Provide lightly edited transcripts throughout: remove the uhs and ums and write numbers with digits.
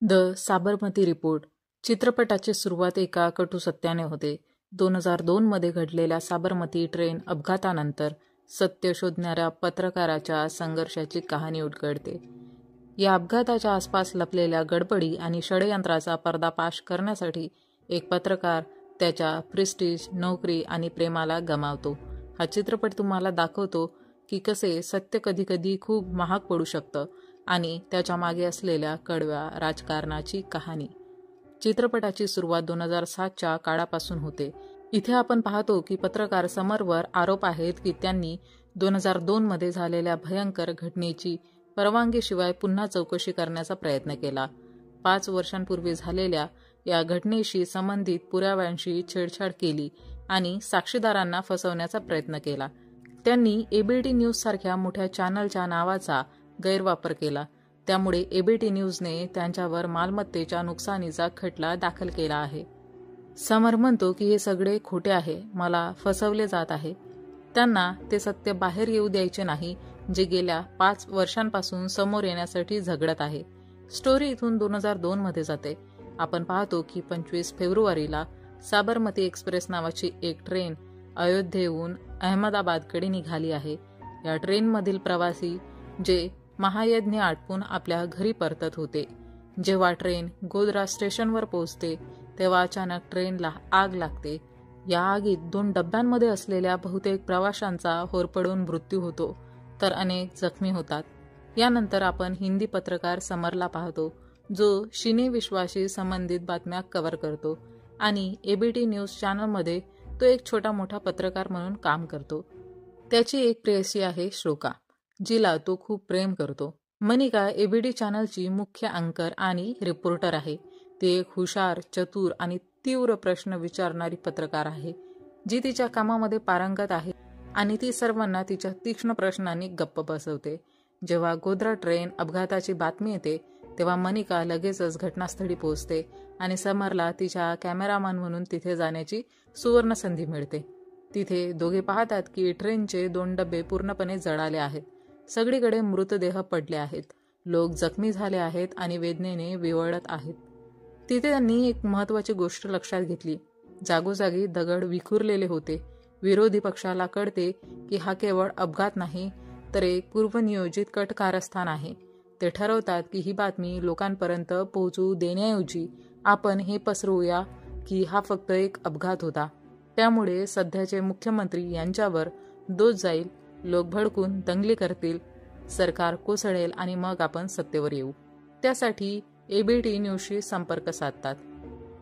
The Sabarmati report चित्रपटाची सुरुवात एका कटू सत्याने होते. 2002 मध्ये घडलेल्या साबरमती ट्रेन अपघातानंतर सत्य शोधणाऱ्या पत्रकाराच्या संघर्षाची कहाणी उलगडते. या अपघाताच्या आसपास लपलेल्या गडबडी आणि षडयंत्राचा पर्दाफाश करण्यासाठी एक पत्रकार त्याच्या प्रेस्टीज, नोकरी आणि प्रेमाला गमावतो. हा चित्रपट तुम्हाला दाखवतो की कसे सत्य कधीकधी खूप महाग पडू शकतं आणि त्याच्या मागे असलेल्या कडव्या राजकारणाची कहाणी. चित्रपटाची सुरुवात 2007च्या काळापासून होते. इथे आपण पाहतो की पत्रकार समरवर आरोप आहेत की त्यांनी 2002 मध्ये झालेल्या भयंकर घटनेची परवानगीशिवाय पुन्हा चौकशी करण्याचा प्रयत्न केला. 5 वर्षांपूर्वी झालेल्या या घटनेशी संबंधित पुराव्यांशी छेडछाड केली आणि साक्षीदारांना फसवण्याचा प्रयत्न केला. त्यांनी एबीटी न्यूज सारख्या मोठ्या चॅनलच्या नावाचा गैरवापर केला. त्यामुळे एबीटी न्यूजने त्यांच्यावर मालमत्तेच्या नुकसानीचा खटला दाखल केला आहे. समर म्हणतो की हे सगळे खोटे आहे, मला फसवले जात आहे. त्यांना ते सत्य बाहेर येऊ द्यायचे नाही जे गेल्या 5 वर्षांपासून समोर येण्यासाठी झगडत आहे. स्टोरी इथून 2002 मध्ये जाते. आपण पाहतो की 25 फेब्रुवारीला साबरमती एक्सप्रेस नावाची एक ट्रेन अयोध्येहून अहमदाबादकडे निघाली आहे. या ट्रेनमधील प्रवासी जे महायज्ञ आटपून आपल्या घरी परतत होते. जेव्हा ट्रेन गोध्रा स्टेशनवर पोहोचते तेव्हा अचानक ट्रेनला आग लागते. या आगीत 2 डब्यांमध्ये असलेल्या बहुतेक प्रवाशांचा होरपळून मृत्यू होतो तर अनेक जखमी होतात. यानंतर आपण हिंदी पत्रकार समरला पाहतो जो शिनी विश्वाशी संबंधित बातम्या कव्हर करतो आणि एबीटी न्यूज चॅनलमध्ये तो एक छोटा मोठा पत्रकार म्हणून काम करतो. त्याची एक प्रेयसी आहे श्लोका, जिला तो खूप प्रेम करतो. मनिका एबीटी चॅनलची मुख्य अँकर आणि रिपोर्टर आहे. ती एक हुशार, चतुर आणि तीव्र प्रश्न विचारणारी पत्रकार आहे जी तिच्या कामामध्ये पारंगत आहे आणि ती सर्वांना तिच्या तीक्ष्ण प्रश्नांनी गप्प बसवते. जेव्हा गोध्रा ट्रेन अपघाताची बातमी येते तेव्हा मनिका लगेचच घटनास्थळी पोहोचते आणि समरला तिच्या कॅमेरामॅन म्हणून तिथे जाण्याची सुवर्ण संधी मिळते. तिथे दोघे पाहतात की ट्रेनचे 2 डबे पूर्णपणे जळाले आहेत. सगळीकडे मृतदेह पडले आहेत. लोक जखमी झाले आहेत आणि वेदनेने विव्हळत आहेत. तिथे त्यांनी एक महत्त्वाची गोष्ट लक्षात घेतली. जागोजागी दगड विखुरलेले होते. विरोधी पक्षाला कळते की हा केवळ अपघात नाही तर एक पूर्वनियोजित कट कारस्थान आहे. ते ठरवतात की ही बातमी लोकांपर्यंत पोहोचू देण्याऐवजी आपण हे पसरवूया की हा फक्त एक अपघात होता. त्यामुळे सध्याचे मुख्यमंत्री यांच्यावर दोष जाईल, लोक भडकून दंगली करतील, सरकार कोसळेल आणि मग आपण सत्तेवर येऊ. त्यासाठी एबीटी न्यूजशी संपर्क साधतात.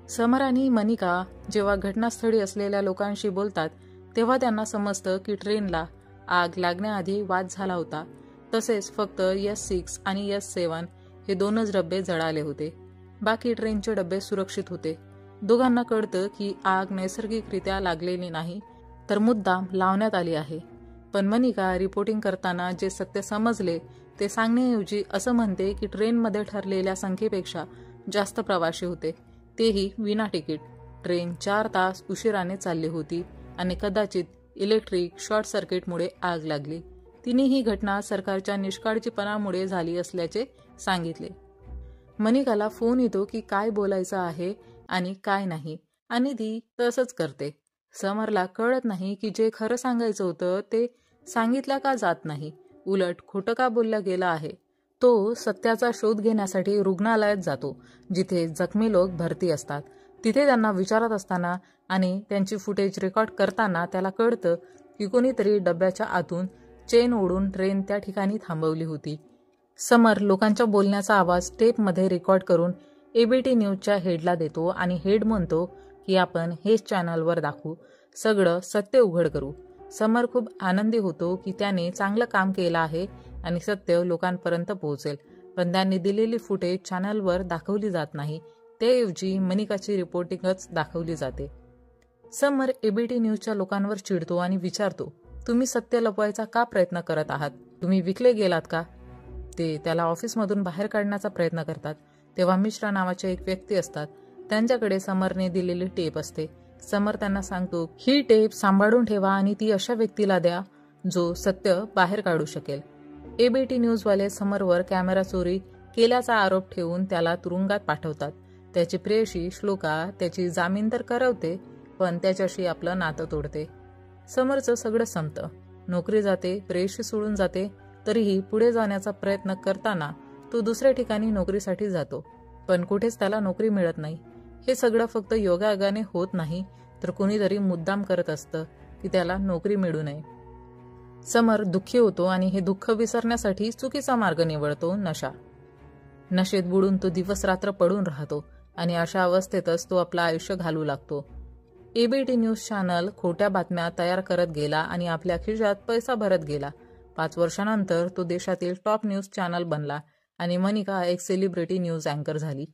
समर आणि मनिका जेव्हा घटनास्थळी असलेल्या लोकांशी बोलतात तेव्हा त्यांना समजतं की ट्रेनला आग लागण्याआधी वाद झाला होता. तसेच फक्त S6 आणि S7 हे 2च डबे जळाले होते. बाकी ट्रेनचे डबे सुरक्षित होते. दोघांना कळतं की आग नैसर्गिकरित्या लागलेली नाही तर मुद्दाम लावण्यात आली आहे. पण मनिका रिपोर्टिंग करताना जे सत्य समजले ते सांगण्याऐवजी असं म्हणते की ट्रेनमध्ये ठरलेल्या संख्येपेक्षा जास्त प्रवासी होते, तेही विना तिकीट. ट्रेन 4 तास उशिराने चालली होती आणि कदाचित इलेक्ट्रिक शॉर्ट सर्किटमुळे आग लागली. तिने ही घटना सरकारच्या निष्काळजीपणामुळे झाली असल्याचे सांगितले. मनिकाला फोन येतो की काय बोलायचं आहे आणि काय नाही आणि ती तसंच करते. समरला कळत नाही की जे खरं सांगायचं होतं ते सांगितलं का जात नाही, उलट खोटं का बोललं गेलं आहे. तो सत्याचा शोध घेण्यासाठी रुग्णालयात जातो जिथे जखमी लोक भरती असतात. तिथे त्यांना विचारत असताना आणि त्यांची फुटेज रेकॉर्ड करताना त्याला कळतं की कोणीतरी डब्याच्या आतून चेन ओढून ट्रेन त्या ठिकाणी थांबवली होती. समर लोकांच्या बोलण्याचा आवाज टेपमध्ये रेकॉर्ड करून एबीटी न्यूजच्या हेडला देतो आणि हेड म्हणतो की आपण हेच चॅनलवर दाखवू, सगळं सत्य उघड करू. समर खूप आनंदी होतो की त्याने चांगलं काम केलं आहे आणि सत्य लोकांपर्यंत पोहोचेल. पण त्यांनी दिलेली फुटेज चॅनलवर दाखवली जात नाही. त्याऐवजी मनिकाची रिपोर्टिंगच दाखवली जाते. समर एबीटी न्यूजच्या लोकांवर चिडतो आणि विचारतो, तुम्ही सत्य लपवायचा का प्रयत्न करत आहात? तुम्ही विकले गेलात का? ते त्याला ऑफिसमधून बाहेर काढण्याचा प्रयत्न करतात. तेव्हा मिश्रा नावाचे एक व्यक्ती असतात. त्यांच्याकडे समरने दिलेली टेप असते. समर त्यांना सांगतो ही टेप सांभाळून ठेवा आणि ती अशा व्यक्तीला द्या जो सत्य बाहेर काढू शकेल. एबीटी न्यूजवाले समरवर कॅमेरा चोरी केल्याचा आरोप ठेवून त्याला तुरुंगात पाठवतात. त्याची प्रेयशी श्लोका त्याची जामीन तर करवते, पण त्याच्याशी आपलं नातं तोडते. समरचं सगळं संपतं. नोकरी जाते, प्रेयशी सोडून जाते, तरीही पुढे जाण्याचा प्रयत्न करताना तो दुसऱ्या ठिकाणी नोकरीसाठी जातो, पण कुठेच त्याला नोकरी मिळत नाही. हे सगळं फक्त योगायोगाने होत नाही, तर कुणीतरी मुद्दाम करत असतं की त्याला नोकरी मिळू नये. समर दुःखी होतो आणि हे दुःख विसरण्यासाठी चुकीचा मार्ग निवडतो, नशा. नशेत बुडून तो दिवस रात्र पडून राहतो आणि अशा अवस्थेतच तो आपलं आयुष्य घालवू लागतो. एबीटी न्यूज चॅनल खोट्या बातम्या तयार करत गेला आणि आपल्या खिशात पैसा भरत गेला. 5 वर्षांनंतर तो देशातील टॉप न्यूज चॅनल बनला आणि मनिका एक सेलिब्रिटी न्यूज अँकर झाली.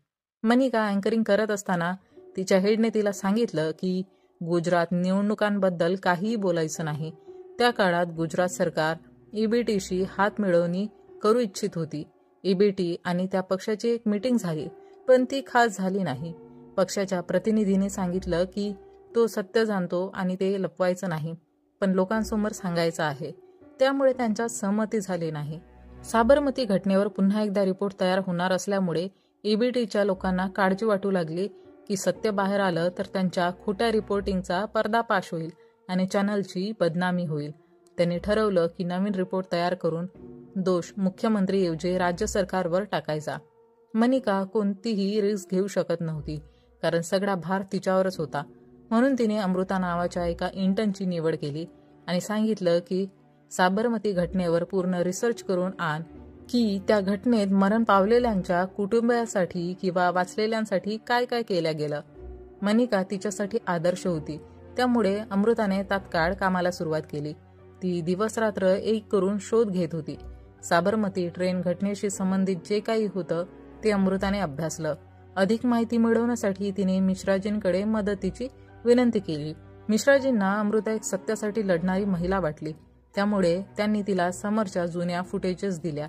मनिका अँकरिंग करत असताना तिच्या हेडने तिला सांगितलं की गुजरात निवडणुकांबद्दल काहीही बोलायचं नाही. त्या काळात गुजरात सरकार ईबीटीशी हातमिळवणी करू इच्छित होती. ईबीटी आणि त्या पक्षाची एक मीटिंग झाली, पण ती खास झाली नाही. पक्षाच्या प्रतिनिधीने सांगितलं की तो सत्य जाणतो आणि ते लपवायचं नाही, पण लोकांसमोर सांगायचं आहे. त्यामुळे त्यांच्यात सहमती झाली नाही. साबरमती घटनेवर पुन्हा एकदा रिपोर्ट तयार होणार असल्यामुळे ईबीटीच्या लोकांना काळजी वाटू लागली की सत्य बाहेर आलं तर त्यांच्या खोट्या रिपोर्टिंगचा पर्दाफाश होईल आणि चॅनलची बदनामी होईल. त्यांनी ठरवलं की नवीन रिपोर्ट तयार करून दोष मुख्यमंत्रीऐवजी राज्य सरकारवर टाकायचा. मनिका कोणतीही रिस्क घेऊ शकत नव्हती, कारण सगळा भार तिच्यावरच होता. म्हणून तिने अमृता नावाच्या एका इंटर्नची निवड केली आणि सांगितलं की साबरमती घटनेवर पूर्ण रिसर्च करून आण की त्या घटनेत मरण पावलेल्यांच्या कुटुंबियांसाठी किंवा वाचलेल्यांसाठी काय काय केलं गेलं. मनिका तिच्यासाठी आदर्श होती, त्यामुळे अमृताने तात्काळ कामाला सुरुवात केली. ती दिवसरात्र एक करून शोध घेत होती. साबरमती ट्रेन घटनेशी संबंधित जे काही होतं ते अमृताने अभ्यासलं. अधिक माहिती मिळवण्यासाठी तिने मिश्राजींकडे मदतीची विनंती केली. मिश्राजींना अमृता एक सत्यासाठी लढणारी महिला वाटली, त्यामुळे त्यांनी तिला समरच्या जुन्या फुटेजेस दिल्या.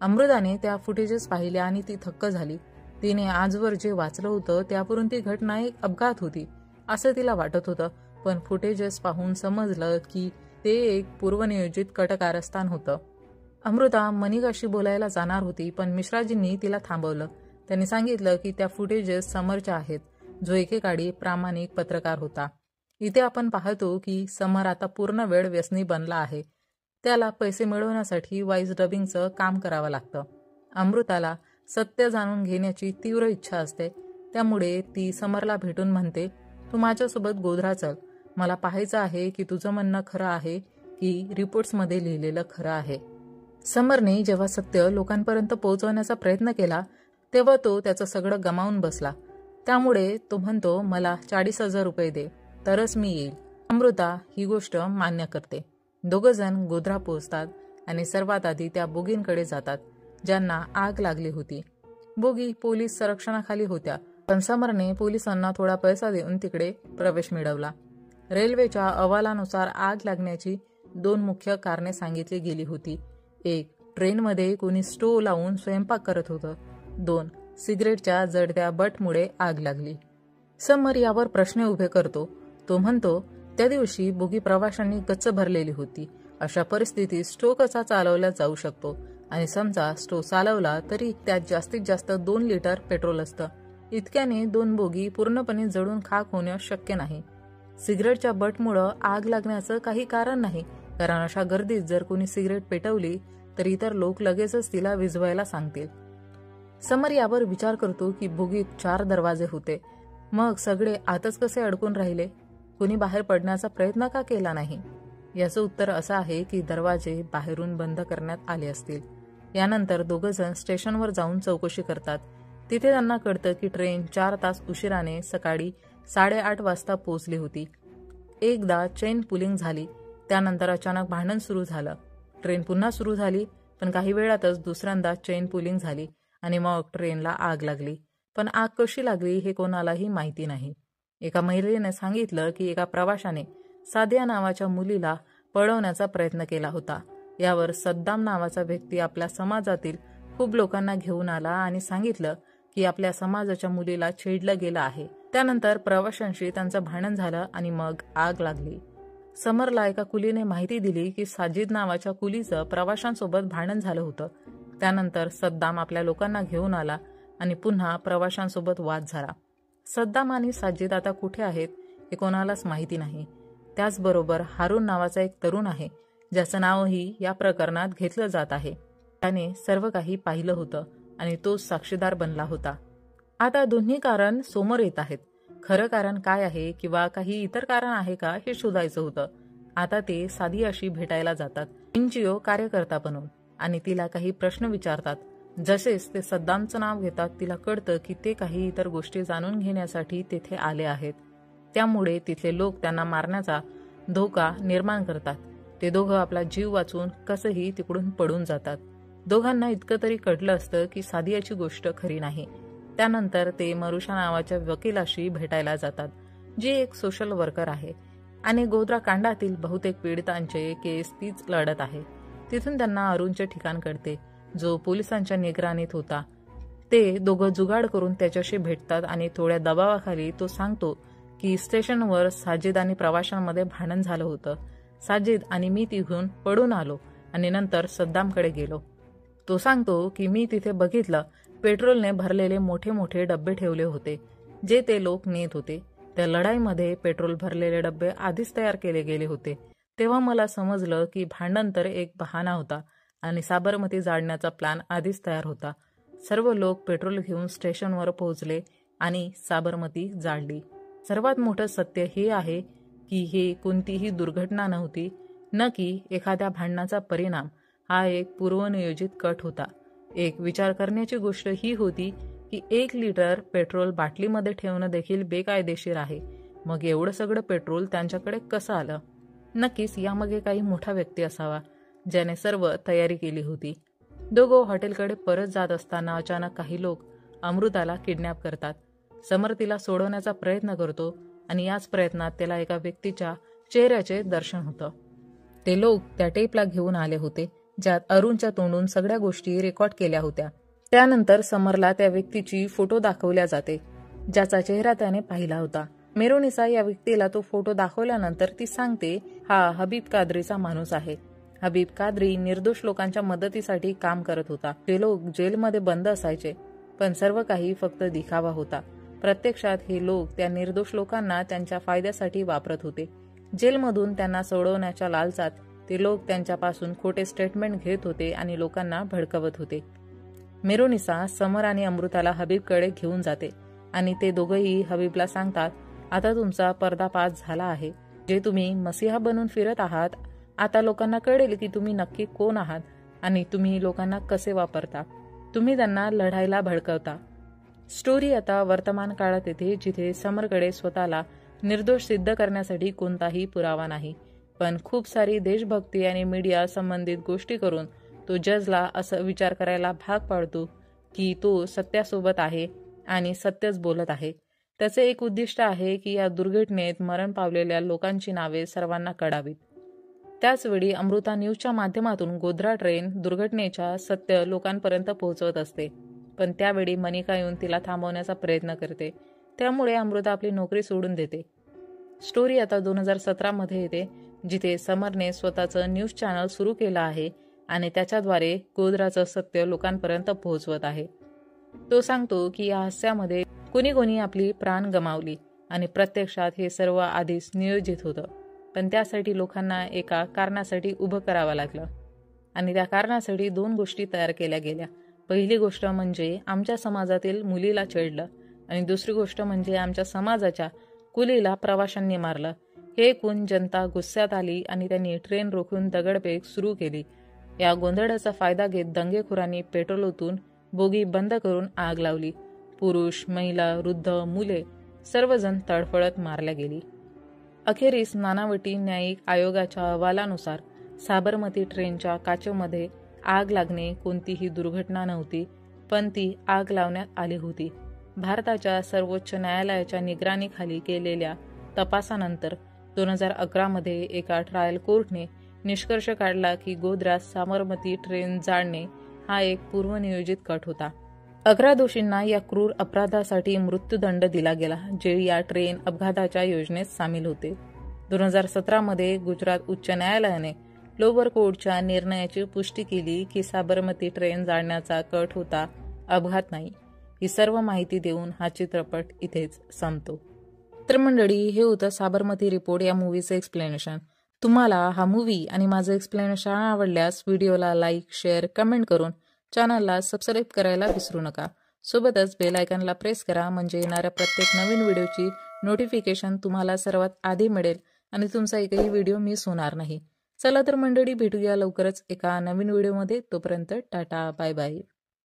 अमृताने त्या फुटेजेस पाहिल्या आणि ती थक्क झाली. तिने आजवर जे वाचलं होतं त्यावरून ती घटना एक अपघात होती असं तिला वाटत होतं, पण फुटेजेस पाहून समजलं की ते एक पूर्वनियोजित कटकारस्थान होतं. अमृता मनिकाशी बोलायला जाणार होती, पण मिश्राजींनी तिला थांबवलं. त्यांनी सांगितलं की त्या फुटेजेस समरच्या आहेत, जो एकेकाळी प्रामाणिक पत्रकार होता. इथे आपण पाहतो की समर आता पूर्ण वेळ व्यसनी बनला आहे. त्याला पैसे मिळवण्यासाठी व्हॉइस डबिंगचं काम करावं लागतं. अमृताला सत्य जाणून घेण्याची तीव्र इच्छा असते, त्यामुळे ती समरला भेटून म्हणते, तू माझ्यासोबत गोधरा चल. मला पाहायचं आहे की तुझं म्हणणं खरं आहे की रिपोर्ट्समध्ये लिहिलेलं खरं आहे. समरने जेव्हा सत्य लोकांपर्यंत पोहोचवण्याचा प्रयत्न केला तेव्हा तो त्याचं सगळं गमावून बसला. त्यामुळे तो म्हणतो, मला 40,000 रुपये दे तरच मी येईल. अमृता ही गोष्ट मान्य करते. दोघंजण गोधरा पोहोचतात आणि सर्वात आधी त्या बोगींकडे जातात ज्यांना आग लागली होती. बोगी पोलीस संरक्षणाखाली होत्या, पण समरने पोलिसांना थोडा पैसा देऊन तिकडे प्रवेश मिळवला. रेल्वेच्या अहवालानुसार आग लागण्याची 2 मुख्य कारणे सांगितली गेली होती. 1. ट्रेनमध्ये कोणी स्टोव्ह लावून स्वयंपाक करत होतं. 2. सिगरेटच्या जळत्या बटमुळे आग लागली. समर यावर प्रश्न उभे करतो. तो म्हणतो, त्या दिवशी बोगी प्रवाशांनी गच्च भरलेली होती. अशा परिस्थितीत स्टोव्ह कसा चालवला जाऊ शकतो, आणि समजा स्टोव्ह चालवला तरी त्यात जास्तीत जास्त 2 लिटर पेट्रोल असतं. इतक्याने 2 बोगी पूर्णपणे जळून खाक होणं शक्य नाही. सिगरेटच्या बटमुळं आग लागण्याचं काही कारण नाही, कारण अशा गर्दीत जर कोणी सिगरेट पेटवली तर इतर लोक लगेचच तिला विझवायला सांगतील. समर यावर विचार करतो की बोगीत 4 दरवाजे होते, मग सगळे आतच कसे अडकून राहिले? कोणी बाहेर पडण्याचा प्रयत्न का केला नाही? याचं उत्तर असं आहे की दरवाजे बाहेरून बंद करण्यात आले असतील. यानंतर दोघंजण स्टेशनवर जाऊन चौकशी करतात. तिथे त्यांना कळतं की ट्रेन 4 तास उशिराने सकाळी 8:30 वाजता पोहोचली होती. एकदा चेन पुलिंग झाली, त्यानंतर अचानक भांडण सुरू झालं. ट्रेन पुन्हा सुरू झाली, पण काही वेळातच दुसऱ्यांदा चेन पुलिंग झाली आणि मग ट्रेनला आग लागली. पण आग कशी लागली हे कोणालाही माहिती नाही. एका महिलेने सांगितलं की एका प्रवाशाने सादिया नावाच्या मुलीला पळवण्याचा प्रयत्न केला होता. यावर सद्दाम नावाचा व्यक्ती आपल्या समाजातील खूप लोकांना घेऊन आला आणि सांगितलं की आपल्या समाजाच्या मुलीला छेडलं गेलं आहे. त्यानंतर प्रवाशांशी त्यांचं भांडण झालं आणि मग आग लागली. समरला एका कुलीने माहिती दिली की साजिद नावाच्या कुलीचं प्रवाशांसोबत भांडण झालं होतं. त्यानंतर सद्दाम आपल्या लोकांना घेऊन आला आणि पुन्हा प्रवाशांसोबत वाद झाला. सद्दाम आणि साजिद आता कुठे आहेत हे कोणालाच माहिती नाही. त्याचबरोबर हारून नावाचा एक तरुण आहे, ज्याचं नावही या प्रकरणात घेतलं जात आहे. त्याने सर्व काही पाहिलं होतं आणि तो साक्षीदार बनला होता. आता दोन्ही कारण समोर येत आहेत. खरं कारण काय आहे किंवा काही इतर कारण आहे का हे शोधायचं होतं. आता ते सादियाशी भेटायला जातात, NGO कार्यकर्ता बनून, आणि तिला काही प्रश्न विचारतात. जसेच ते सद्दामचं नाव घेतात, तिला कळतं की ते काही इतर गोष्टी जाणून घेण्यासाठी तेथे आले आहेत. त्यामुळे तिथले लोक त्यांना मारण्याचा धोका निर्माण करतात. ते दोघं आपला जीव वाचून कसंही तिकडून पडून जातात. दोघांना इतकं तरी कळलं असतं की सादियाची गोष्ट खरी नाही. त्यानंतर ते मरुषा नावाच्या वकिलाशी भेटायला जातात, जी एक सोशल वर्कर आहे आणि गोध्रा कांडातील बहुतेक पीडितांचे केस तीच लढत आहे. तिथून त्यांना अरुणचे ठिकाण कळते, जो पोलिसांच्या निगराणीत होता. ते दोघं जुगाड करून त्याच्याशी भेटतात आणि थोड्या दबावाखाली तो सांगतो की स्टेशनवर साजिद आणि प्रवाशांमध्ये भांडण झालं होतं. साजिद आणि मी तिथून पळून आलो आणि नंतर सद्दामकडे गेलो. तो सांगतो की मी तिथे बघितलं, पेट्रोलने भरलेले मोठे मोठे डब्बे ठेवले होते, जे ते लोक नेत होते. त्या लढाईमध्ये पेट्रोल भरलेले डब्बे आधीच तयार केले गेले होते. तेव्हा मला समजलं की भांडण तर एक बहाणा होता आणि साबरमती जाळण्याचा प्लॅन आधीच तयार होता. सर्व लोक पेट्रोल घेऊन स्टेशनवर पोहोचले आणि साबरमती जाळली. सर्वात मोठं सत्य हे आहे की हे कोणतीही दुर्घटना नव्हती, न की एखाद्या भांडणाचा परिणाम. हा एक पूर्वनियोजित कट होता. एक विचार करण्याची गोष्ट ही होती की 1 लिटर पेट्रोल बाटलीमध्ये ठेवणं देखील बेकायदेशीर आहे. मग एवढं सगळं पेट्रोल त्यांच्याकडे कसं आलं? नक्कीच यामागे काही मोठा व्यक्ती असावा, ज्याने सर्व तयारी केली होती. दोघं हॉटेलकडे परत जात असताना अचानक काही लोक अमृताला किडनॅप करतात. समर तिला सोडवण्याचा प्रयत्न करतो आणि याच प्रयत्नात त्याला एका व्यक्तीच्या चेहऱ्याचे दर्शन होतं. ते लोक त्या टेपला घेऊन आले होते, ज्यात अरुणच्या तोंडून सगळ्या गोष्टी रेकॉर्ड केल्या होत्या. त्यानंतर समरला त्या व्यक्तीची फोटो दाखवल्या जाते, ज्याचा चेहरा त्याने पाहिला होता. मेरोनिसा या व्यक्तीला तो फोटो दाखवल्यानंतर ती सांगते, हा हबीब कादरीचा माणूस आहे. हबीब कादरी निर्दोष लोकांच्या मदतीसाठी काम करत होता. ते लोक जेलमध्ये बंद असायचे, पण सर्व काही फक्त दिखावा होता. प्रत्यक्षात हे लोक त्या निर्दोष लोकांना त्यांच्या फायद्यासाठी वापरत होते. जेलमधून त्यांना सोडवण्याच्या लालसात ते लोक त्यांच्यापासून खोटे स्टेटमेंट घेत होते आणि लोकांना भडकवत होते. मेरोनिसा समर आणि अमृताला हबीबकडे घेऊन जाते आणि ते दोघंही हबीबला सांगतात, आता तुमचा पर्दाफाश झाला आहे. जे तुम्ही मसीहा बनून फिरत आहात, आता लोकांना कळेल की तुम्ही नक्की कोण आहात आणि तुम्ही लोकांना कसे वापरता. तुम्ही त्यांना लढायला भडकवता. स्टोरी आता वर्तमान काळात येते, जिथे समरकडे स्वतःला निर्दोष सिद्ध करण्यासाठी कोणताही पुरावा नाही, पण खूप सारी देशभक्ती आणि मीडिया संबंधित गोष्टी करून तो जजला असं विचार करायला भाग पाडतो की तो सत्यासोबत आहे आणि सत्यच बोलत आहे. त्याचे एक उद्दिष्ट आहे की या दुर्घटनेत मरण पावलेल्या लोकांची नावे सर्वांना कळावीत. त्याचवेळी अमृता न्यूजच्या माध्यमातून गोध्रा ट्रेन दुर्घटनेच्या सत्य लोकांपर्यंत पोहोचवत असते, पण त्यावेळी मनिका येऊन तिला थांबवण्याचा प्रयत्न करते. त्यामुळे अमृता आपली नोकरी सोडून देते. स्टोरी आता 2017 मध्ये येते, जिथे समरने स्वतःचं न्यूज चॅनल सुरू केलं आहे आणि त्याच्याद्वारे गोध्राचं सत्य लोकांपर्यंत पोहोचवत आहे. तो सांगतो की या हास्यामध्ये कोणी कोणी आपली प्राण गमावली आणि प्रत्यक्षात हे सर्व आधीच नियोजित होतं, पण त्यासाठी लोकांना एका कारणासाठी उभं करावं लागलं आणि त्या कारणासाठी 2 गोष्टी तयार केल्या गेल्या. पहिली गोष्ट म्हणजे आमच्या समाजातील मुलीला छेडलं आणि दुसरी गोष्ट म्हणजे आमच्या समाजाच्या कुलीला प्रवाशांनी मारलं. हे ऐकून जनता गुस्स्यात आली आणि त्यांनी ट्रेन रोखून दगडफेक सुरू केली. या गोंधळाचा फायदा घेत दंगेखोरांनी पेट्रोल ओतून बोगी बंद करून आग लावली. पुरुष, महिला, वृद्ध, मुले सर्वजण तडफडत मारल्या गेली. अखेरीस नानावटी न्यायिक आयोगाच्या अहवालानुसार साबरमती ट्रेनच्या काचेमध्ये आग लागणे कोणतीही दुर्घटना नव्हती, पण ती आग लावण्यात आली होती. भारताच्या सर्वोच्च न्यायालयाच्या निगराणीखाली केलेल्या तपासानंतर 2011 मध्ये एका ट्रायल कोर्टने निष्कर्ष काढला की गोध्रात साबरमती ट्रेन जाळणे हा एक पूर्वनियोजित कट होता. 11 दोषींना या क्रूर अपराधासाठी मृत्यूदंड दिला गेला, जे या ट्रेन अपघाताच्या योजनेत सामील होते. 2017 मध्ये गुजरात उच्च न्यायालयाने लोअर कोर्टच्या निर्णयाची पुष्टी केली की साबरमती ट्रेन जाळण्याचा कट होता, अपघात नाही. ही सर्व माहिती देऊन हा चित्रपट इथेच संपतो. तर मंडळी, हे होतं साबरमती रिपोर्ट या मूवीचं एक्सप्लेनेशन. तुम्हाला हा मूवी आणि माझं एक्सप्लेनेशन आवडल्यास व्हिडिओला लाईक, शेअर, कमेंट करून चॅनलला सबस्क्राईब करायला विसरू नका. सोबतच बेल आयकॉनला प्रेस करा, म्हणजे येणाऱ्या प्रत्येक नवीन व्हिडिओची नोटिफिकेशन तुम्हाला सर्वात आधी मिळेल आणि तुमचा एकही व्हिडिओ मिस होणार नाही. चला तर मंडळी, भेटूया लवकरच एका नवीन व्हिडिओमध्ये. तोपर्यंत टाटा, बाय बाय.